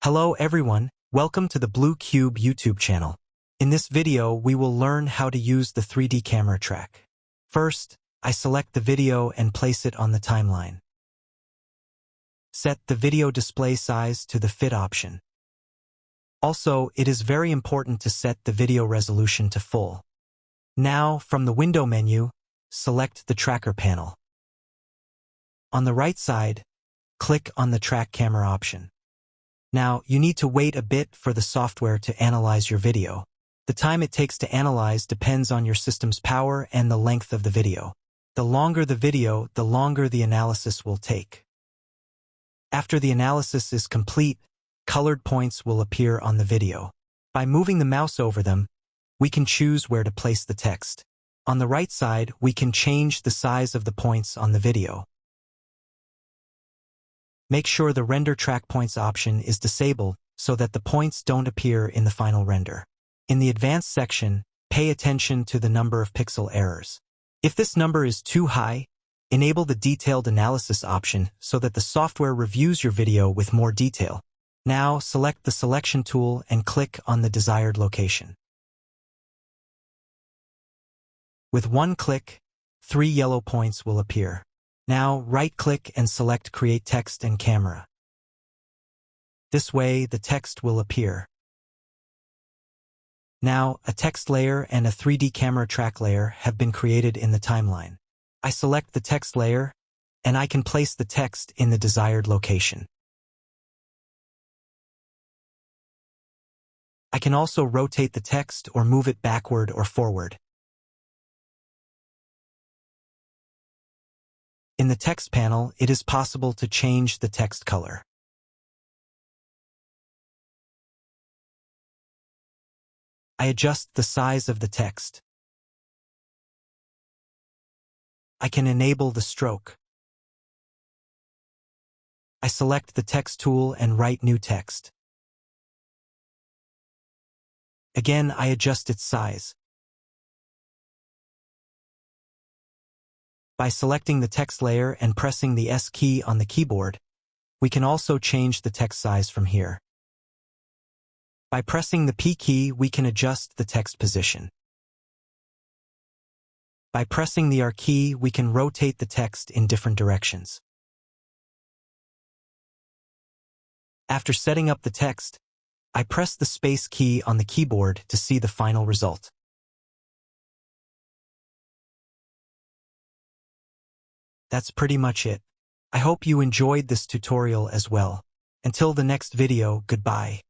Hello everyone, welcome to the Blue Cube YouTube channel. In this video, we will learn how to use the 3D camera track. First, I select the video and place it on the timeline. Set the video display size to the fit option. Also, it is very important to set the video resolution to full. Now, from the window menu, select the tracker panel. On the right side, click on the track camera option. Now, you need to wait a bit for the software to analyze your video. The time it takes to analyze depends on your system's power and the length of the video. The longer the video, the longer the analysis will take. After the analysis is complete, colored points will appear on the video. By moving the mouse over them, we can choose where to place the text. On the right side, we can change the size of the points on the video. Make sure the Render Track Points option is disabled so that the points don't appear in the final render. In the Advanced section, pay attention to the number of pixel errors. If this number is too high, enable the Detailed Analysis option so that the software reviews your video with more detail. Now, select the Selection tool and click on the desired location. With one click, 3 yellow points will appear. Now, right-click and select Create Text and Camera. This way, the text will appear. Now, a text layer and a 3D camera track layer have been created in the timeline. I select the text layer, and I can place the text in the desired location. I can also rotate the text or move it backward or forward. In the text panel, it is possible to change the text color. I adjust the size of the text. I can enable the stroke. I select the text tool and write new text. Again, I adjust its size. By selecting the text layer and pressing the S key on the keyboard, we can also change the text size from here. By pressing the P key, we can adjust the text position. By pressing the R key, we can rotate the text in different directions. After setting up the text, I press the space key on the keyboard to see the final result. That's pretty much it. I hope you enjoyed this tutorial as well. Until the next video, goodbye.